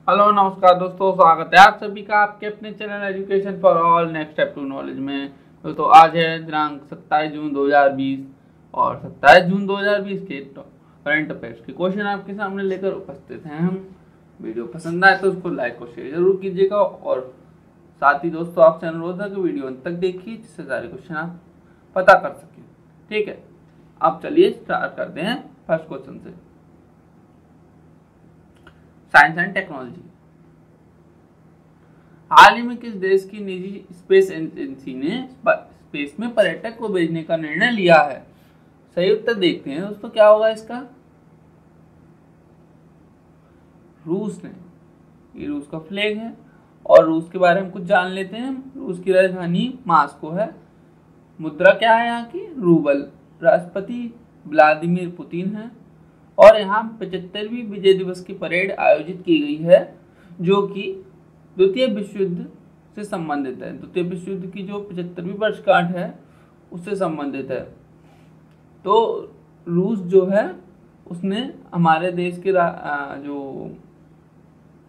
Hello नमस्कार दोस्तों, स्वागत है आप सभी का आपके अपने channel education for all next step to knowledge में। दोस्तों आज है दिनांक 27 जून 2020 और 27 जून 2020 के करंट अफेयर्स के क्वेश्चन आपके सामने लेकर उपस्थित हैं हम। वीडियो पसंद आए तो उसको लाइक और शेयर जरूर कीजिएगा और साथ ही दोस्तों आपसे अनुरोध है कि वीडियो अंत तक देखिए जिससे सारे क्वेश्चन आप पता कर सकें। ठीक है, अब चलिए स्टार्ट करते हैं फर्स्ट क्वेश्चन से। Science and technology. हाल ही में किस देश की निजी स्पेस एजेंसी ने स्पेस में पर्यटक को भेजने का निर्णय लिया है? सही उत्तर देखते हैं दोस्तों, क्या होगा इसका? रूस ने। ये रूस का फ्लैग है और रूस के बारे में कुछ जान लेते हैं। रूस की राजधानी मास्को है। मुद्रा क्या है यहाँ की? रूबल। राष्ट्रपति व्लादिमीर पुतिन है और यहाँ 75वीं विजय दिवस की परेड आयोजित की गई है जो कि द्वितीय विश्व युद्ध से संबंधित है। द्वितीय विश्व युद्ध की जो 75वीं वर्षगांठ है उससे संबंधित है। तो रूस जो है उसने हमारे देश के जो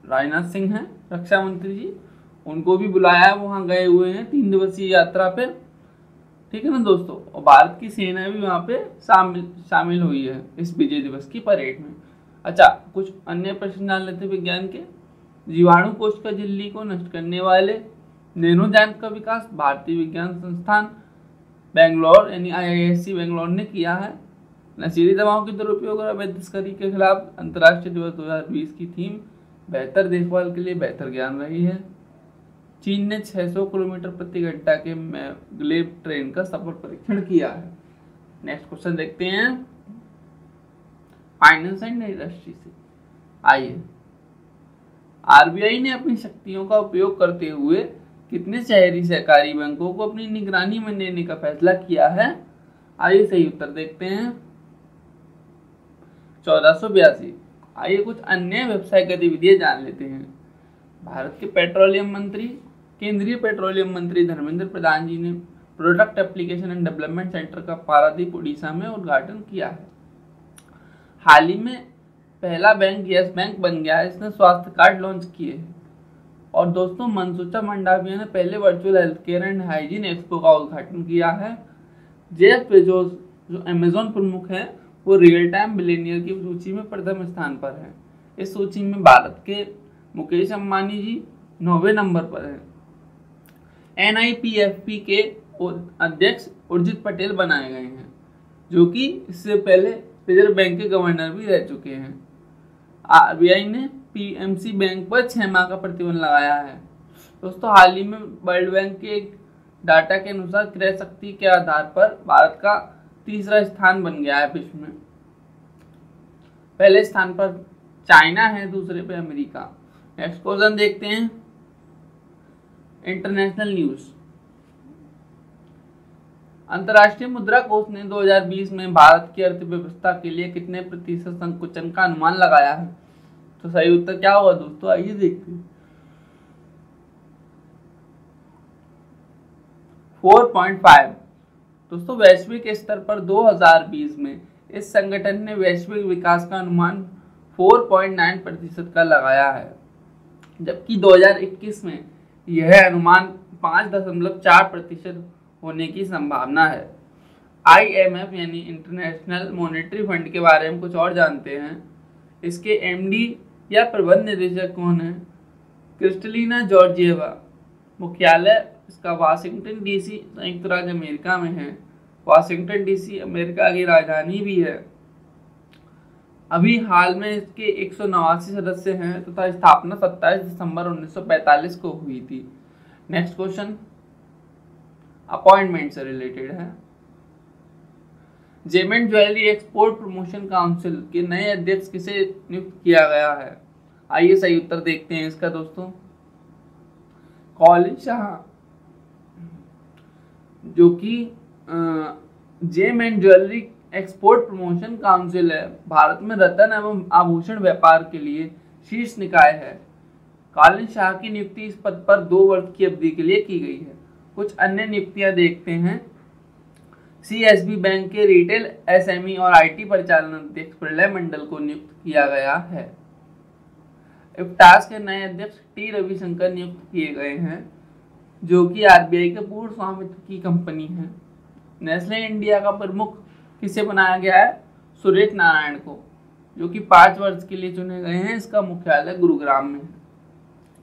राजनाथ सिंह हैं रक्षा मंत्री जी, उनको भी बुलाया है। वहाँ गए हुए हैं 3 दिवसीय यात्रा पे। ठीक है ना दोस्तों, और भारत की सेना भी वहाँ पे शामिल हुई है इस विजय दिवस की परेड में। अच्छा, कुछ अन्य प्रश्न जान लेते हैं विज्ञान के। जीवाणु कोशिका झिल्ली को नष्ट करने वाले नैनोजैंट का विकास भारतीय विज्ञान संस्थान बेंगलोर यानी IISc बेंगलोर ने किया है। नशीली दवाओं के दुरुपयोग और अवैध तस्करी के खिलाफ अंतर्राष्ट्रीय दिवस 2020 की थीम बेहतर देखभाल के लिए बेहतर ज्ञान रही है। चीन ने 600 किलोमीटर प्रति घंटा के मैग्लेव ट्रेन का सफल परीक्षण किया है। नेक्स्ट क्वेश्चन देखते हैं फाइनेंस एंड इंडस्ट्री से। आइए, RBI ने अपनी शक्तियों का उपयोग करते हुए कितने शहरी सहकारी बैंकों को अपनी निगरानी में लेने का फैसला किया है? आइए सही उत्तर देखते हैं 1482। आइए कुछ अन्य व्यवसाय गतिविधियां जान लेते हैं। भारत के पेट्रोलियम मंत्री केंद्रीय पेट्रोलियम मंत्री धर्मेंद्र प्रधान जी ने product application and development centre का पारादीप उड़ीसा में उद्घाटन किया है। हाल ही में पहला बैंक यस बैंक बन गया है, इसने स्वास्थ्य कार्ड लॉन्च किए हैं। और दोस्तों मनसुचा मंडाविया ने पहले virtual health care and hygiene expo का उद्घाटन किया है। जेफ बेजोस जो अमेजॉन प्रमुख है वो रियल टाइम बिलियनियर की सूची में प्रथम स्थान पर है। इस सूची में भारत के मुकेश अंबानी जी 9वें नंबर पर हैं। NIPFP के अध्यक्ष उर्जित पटेल बनाए गए हैं जो कि इससे पहले रिजर्व बैंक के गवर्नर भी रह चुके हैं। RBI ने PMC बैंक पर 6 माह का प्रतिबंध लगाया है। दोस्तों हाल ही में वर्ल्ड बैंक के डाटा के अनुसार क्रय शक्ति के आधार पर भारत का तीसरा स्थान बन गया है विश्व में। पहले स्थान पर चाइना है, दूसरे पे अमेरिका। नेक्स्ट क्वेश्चन देखते हैं इंटरनेशनल न्यूज। अंतर्राष्ट्रीय मुद्रा कोष ने 2020 में भारत की अर्थव्यवस्था के लिए कितने प्रतिशत संकुचन का अनुमान लगाया है? तो सही उत्तर क्या होगा दोस्तों, आइए देखते हैं 4.5। दोस्तों वैश्विक स्तर पर 2020 में इस संगठन ने वैश्विक विकास का अनुमान 4.9% का लगाया है, जबकि 2021 में यह अनुमान 5.4% होने की संभावना है। IMF यानी इंटरनेशनल मॉनेटरी फंड के बारे में कुछ और जानते हैं। इसके MD या प्रबंध निदेशक कौन है? Kristalina Georgieva. मुख्यालय इसका वाशिंगटन DC संयुक्त राज्य अमेरिका में है। वाशिंगटन DC अमेरिका की राजधानी भी है। अभी हाल में इसके 189 सदस्य हैं तथा स्थापना 27 दिसंबर 1945 को हुई थी। नेक्स्ट क्वेश्चन अपॉइंटमेंट से रिलेटेड है। जेमेंट ज्वेलरी एक्सपोर्ट प्रमोशन काउंसिल के नए अध्यक्ष किसे नियुक्त किया गया है? आइए सही उत्तर देखते हैं इसका दोस्तों कॉलिन शाह, जो कि gem and jewellery export promotion council है, भारत में रत्न एवं आभूषण व्यापार के लिए शीर्ष निकाय है। कॉलिन शाह की नियुक्ति इस पद पर 2 वर्ष की अवधि के लिए की गई है। कुछ अन्य नियुक्तियां देखते हैं। CSB बैंक के रिटेल SME और IT परिचालन अध्यक्ष प्रलय मंडल को नियुक्त किया गया है। इफ्टास के नए अध्यक्ष टी रविशंकर नियुक्त किए गए हैं, जो कि आरबीआई के पूर्ण स्वामित्व की कंपनी है। नेस्ले इंडिया का प्रमुख किसे बनाया गया है? सुरेश नारायण को, जो कि 5 वर्ष के लिए चुने गए हैं। इसका मुख्यालय गुरुग्राम में है।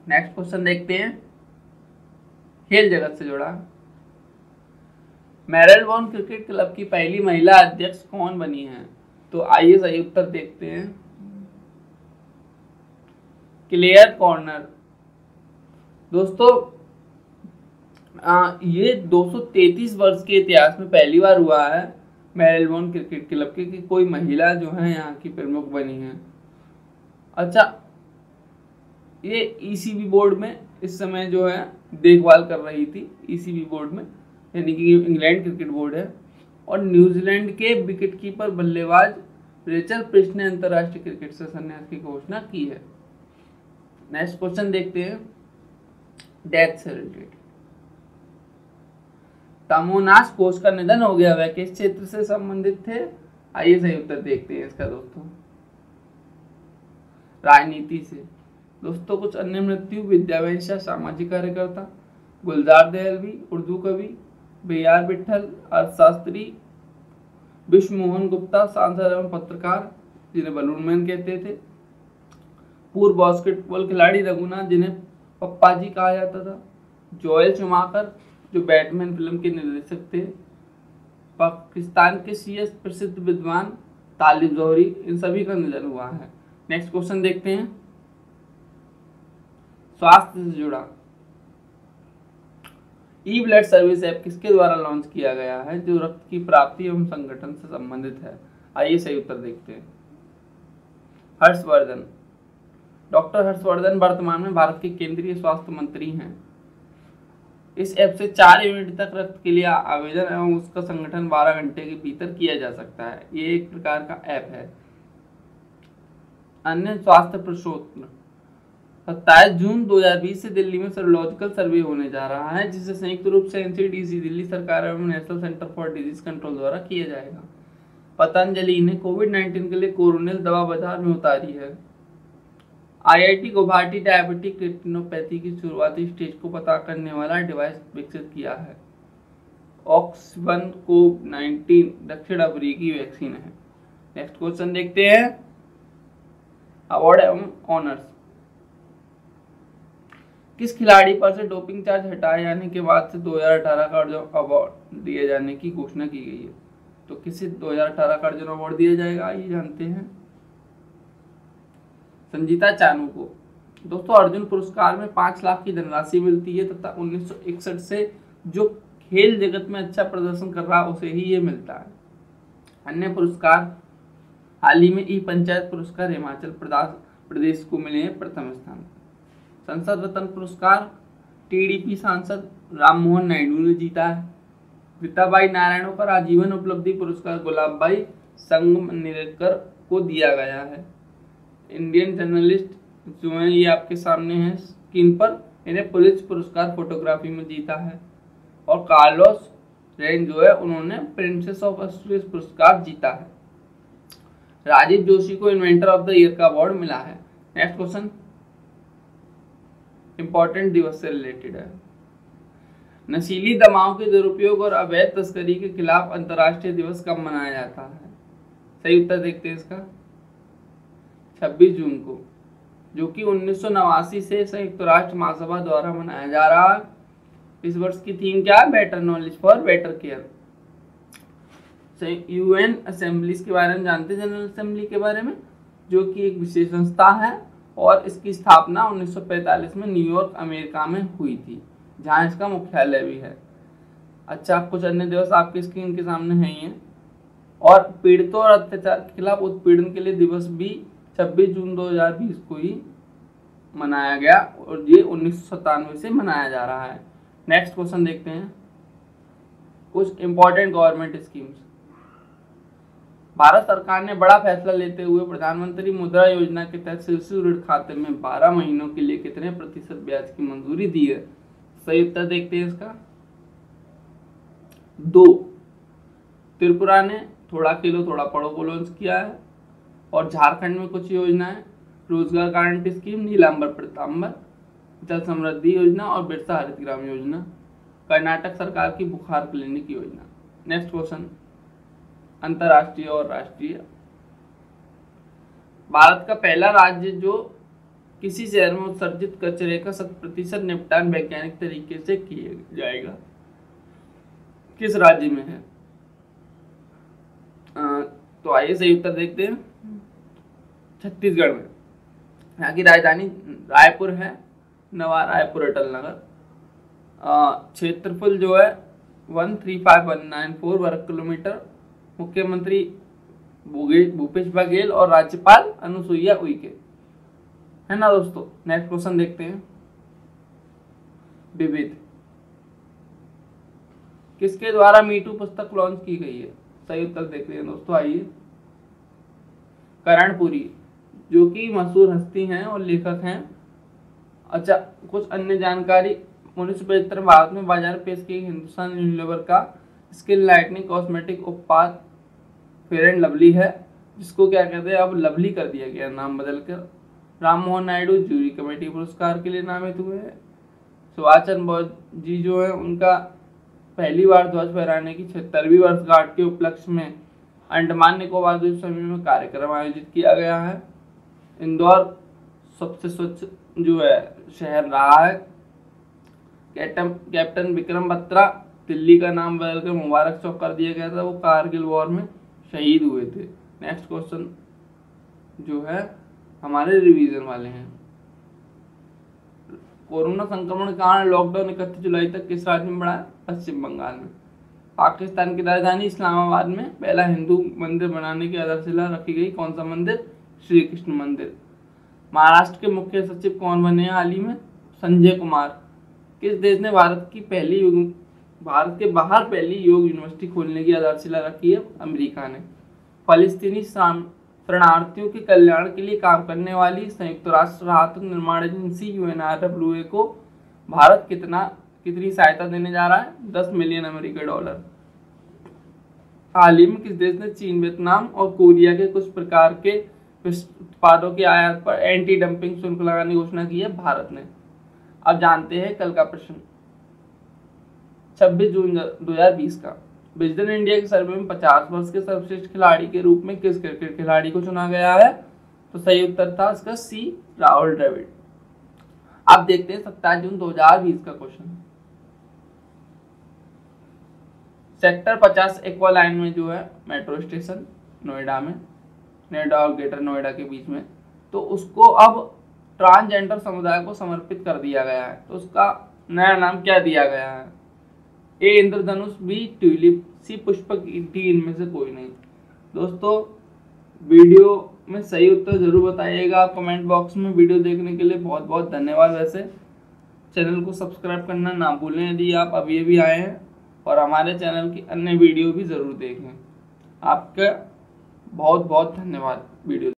नेक्स्ट क्वेश्चन देखते हैं, खेल जगत से जुड़ा। मेलबोर्न क्रिकेट क्लब की पहली महिला अध्यक्ष कौन बनी है? तो आइए सही उत्तर देखते हैं, क्लेयर कॉर्नर। दोस्तों ये 233 वर्ष के इतिहास में पहली बार हुआ है मेलबोर्न क्रिकेट क्लब के कि कोई महिला जो है यहाँ की प्रमुख बनी है। अच्छा, ये ईसीबी बोर्ड में इस समय जो है देखभाल कर रही थी, ईसीबी बोर्ड में, यानी कि इंग्लैंड क्रिकेट बोर्ड है। और न्यूजीलैंड के विकेटकीपर बल्लेबाज रेचल प्रिस्ट ने अंतर्राष्ट्रीय क्रिकेट से संन्यास की घोषणा की है। नेक्स्ट क्वेश्चन देखते हैं, डेथ से रिलेटेड। तमोनाश कोच का निधन हो गया, वह किस क्षेत्र से संबंधित थे? आइए सही उत्तर देखते हैं इसका दोस्तों, राजनीति से। दोस्तों कुछ अन्य मृत्यु: विद्यावंशा सामाजिक कार्यकर्ता, गुलजार दहलवी उर्दू कवि, BR विट्ठल अर्थशास्त्री, विश्व मोहन गुप्ता सांसद एवं पत्रकार जिन्हें बलून मैन कहते थे, पूर्व बास्केटबॉल खिलाड़ी रघुनाथ जिन्हें पप्पा जी कहा जाता था, जोएल शुमाकर जो बैटमैन फिल्म के निर्देशक थे, पाकिस्तान के CS प्रसिद्ध विद्वान तालिब जौहरी, इन सभी का निधन हुआ है। नेक्स्ट क्वेश्चन देखते हैं, स्वास्थ्य से जुड़ा। ई ब्लड सर्विस ऐप किसके द्वारा लॉन्च किया गया है, जो रक्त की प्राप्ति एवं संगठन से संबंधित है? आइए सही उत्तर देखते हैं, हर्षवर्धन। डॉक्टर हर्षवर्धन वर्तमान में भारत के केंद्रीय स्वास्थ्य मंत्री हैं। इस ऐप से 4 यूनिट तक रक्त के लिए आवेदन एवं उसका संगठन 12 घंटे के भीतर किया जा सकता है। ये एक प्रकार का ऐप है। अन्य स्वास्थ्य प्रश्नोत्तर: 27 जून 2020 से दिल्ली में सेरोलॉजिकल सर्वे होने जा रहा है, जिसे संयुक्त रूप से NCDC, दिल्ली सरकार एवं national centre for disease control द्वारा किया जाएगा। पतंजलि ने कोविड-19 के लिए कोरोनिल दवा बाजार में उतारी है। IIT गुवाहाटी डायबिटिक रेटिनोपैथी की शुरुआती स्टेज को पता करने वाला डिवाइस विकसित किया है। ऑक्सवन कोव-19 दक्षिण अफ्रीकी वैक्सीन है। नेक्स्ट क्वेश्चन देखते हैं, अवार्ड एवं ऑनर्स। किस खिलाड़ी पर से डोपिंग चार्ज हटाए जाने के बाद से 2018 का अर्जुन अवार्ड दिए जाने की घोषणा की गई है? तो किसे 2018 का अर्जुन अवार्ड दिया जाएगा, ये जानते हैं, संजीता चानू को। दोस्तों अर्जुन पुरस्कार में 5 लाख की धनराशि मिलती है तथा 1961 से जो खेल जगत में अच्छा प्रदर्शन कर रहा है उसे ही ये मिलता है। अन्य पुरस्कार: हाल ही में ई पंचायत पुरस्कार हिमाचल प्रदेश को मिले हैं प्रथम स्थान। संसद रत्न पुरस्कार TDP सांसद राम मोहन नायडू ने जीता है। रीताबाई नारायणकर आजीवन उपलब्धि पुरस्कार गुलाबबाई संगमनेरकर को दिया गया है। इंडियन जर्नलिस्ट जो है ये आपके सामने है स्क्रीन पर, इन्हें पुलिस पुरस्कार फोटोग्राफी में जीता है। और कार्लोस रेन जो है उन्होंने प्रिंसेस ऑफ एस्ट्रेस पुरस्कार जीता है। राजीव जोशी को इन्वेंटर ऑफ द ईयर का अवार्ड मिला है। नेक्स्ट क्वेश्चन इंपॉर्टेंट दिवस से रिलेटेड है। नशीली दवाओं के दुरुपयोग और अवैध तस्करी के खिलाफ अंतर्राष्ट्रीय दिवस कब मनाया जाता है? सही उत्तर देखते हैं इसका, 26 जून को, जो कि 1989 से संयुक्त राष्ट्र महासभा द्वारा मनाया जा रहा है। इस वर्ष की थीम क्या है? Better knowledge for better care. UN assemblies के बारे में जानते हैं, जनरल असेंबली के बारे में, जो कि एक विशेष संस्था है और इसकी स्थापना 1945 में न्यूयॉर्क अमेरिका में हुई थी, जहां इसका मुख्यालय भी है। अच्छा, कुछ अन्य दिवस आपकी स्क्रीन के सामने है ही हैं। और पीड़ितों और अत्याचार के खिलाफ उत्पीड़न के लिए दिवस भी 26 जून 2020 को ही मनाया गया और ये 1997 से मनाया जा रहा है। नेक्स्ट क्वेश्चन देखते हैं, कुछ इंपॉर्टेंट गवर्नमेंट स्कीम्स। भारत सरकार ने बड़ा फैसला लेते हुए प्रधानमंत्री मुद्रा योजना के तहत शिशु ऋण खाते में 12 महीनों के लिए कितने प्रतिशत ब्याज की मंजूरी दी है? सही उत्तर देखते हैं इसका, 2। त्रिपुरा ने थोड़ा खेलो थोड़ा पढ़ो को लॉन्च किया है और झारखंड में कुछ योजनाएं रोजगार गारंटी स्कीम, नीलांबर प्रतांबर, जल समृद्धि योजना और बिरसा हरित ग्राम योजना। कर्नाटक सरकार की बुखार क्लिनिक योजना। नेक्स्ट क्वेश्चन, अंतरराष्ट्रीय और राष्ट्रीय। भारत का पहला राज्य जो किसी शहर में उत्सर्जित कचरे का 100% निपटान वैज्ञानिक तरीके से किया जाएगा, किस राज्य में है? तो आइए सही उत्तर देखते हैं। छत्तीसगढ़ में। यहाँ की राजधानी रायपुर है, नवा रायपुर अटल नगर। क्षेत्रफल जो है 135194 वर्ग किलोमीटर। मुख्यमंत्री भूपेश बघेल और राज्यपाल अनुसुईया उइके, है ना दोस्तों। नेक्स्ट क्वेश्चन देखते हैं। विविध किसके द्वारा मीटू पुस्तक लॉन्च की गई है? सही उत्तर देखते हैं दोस्तों, आइए। कर्णपुरी, जो कि मशहूर हस्ती हैं और लेखक हैं। अच्छा, कुछ अन्य जानकारी। 1975 में भारत में बाजार पेश की हिंदुस्तान यूनिलीवर का स्किन लाइटनिंग कॉस्मेटिक उत्पाद फेयर एंड लवली है, जिसको क्या कहते हैं, अब लवली कर दिया गया नाम बदलकर। राम मोहन नायडू जूरी कमेटी पुरस्कार के लिए नामित हुए हैं। सुभाष चंद्र बोस जी जो है, उनका पहली बार ध्वज फहराने की 76वीं वर्षगांठ के उपलक्ष्य में अंडमान निकोबार द्वीप समूह में कार्यक्रम आयोजित किया गया है। इंदौर सबसे स्वच्छ जो है शहर रहा है। कैप्टन विक्रम बत्रा, दिल्ली का नाम बदलकर मुबारक चौक कर दिया गया था, वो कारगिल वॉर में शहीद हुए थे। नेक्स्ट क्वेश्चन जो है हमारे रिवीजन वाले हैं। कोरोना संक्रमण के कारण लॉकडाउन 31 जुलाई तक किस राज्य में बढ़ा है? पश्चिम बंगाल में। पाकिस्तान की राजधानी इस्लामाबाद में पहला हिंदू मंदिर बनाने की आधारशिला रखी गई, कौन सा मंदिर? श्री कृष्ण मंदिर। महाराष्ट्र के मुख्य सचिव कौन बने हैं हाल ही में? संजय कुमार। किस देश ने भारत के बाहर पहली योग यूनिवर्सिटी खोलने की आधारशिला रखी है? अमेरिका ने। फलस्तीनी शरणार्थियों के कल्याण के लिए काम करने वाली संयुक्त राष्ट्र राहत निर्माण एजेंसी UNRWA को भारत कितनी सहायता देने जा रहा है? 10 मिलियन अमेरिकी डॉलर। हाल ही में किस देश ने चीन, वियतनाम और कोरिया के कुछ प्रकार के उत्पादों के आयात पर एंटी डंपिंग शुल्क लगाने की घोषणा की है? भारत ने। अब जानते हैं कल का प्रश्न 26 जून 2020 का। विजडन इंडिया के सर्वे में 50 वर्ष के सर्वश्रेष्ठ खिलाड़ी के रूप में किस क्रिकेट खिलाड़ी को चुना गया है? तो सही उत्तर था इसका सी, राहुल द्रविड़। अब देखते हैं 27 जून 2020 का क्वेश्चन। सेक्टर 50 एक्वा लाइन में जो है मेट्रो स्टेशन नोएडा में, नोएडा और ग्रेटर नोएडा के बीच में, तो उसको अब ट्रांसजेंडर समुदाय को समर्पित कर दिया गया है। तो उसका नया नाम क्या दिया गया है? ए इंद्रधनुष, बी ट्यूलिप, सी पुष्पक, डी इनमें से कोई नहीं। दोस्तों वीडियो में सही उत्तर जरूर बताइएगा आप कमेंट बॉक्स में। वीडियो देखने के लिए बहुत बहुत धन्यवाद। वैसे चैनल को सब्सक्राइब करना ना भूलें यदि आप अभी आए हैं, और हमारे चैनल की अन्य वीडियो भी ज़रूर देखें। आपका बहुत बहुत धन्यवाद वीडियो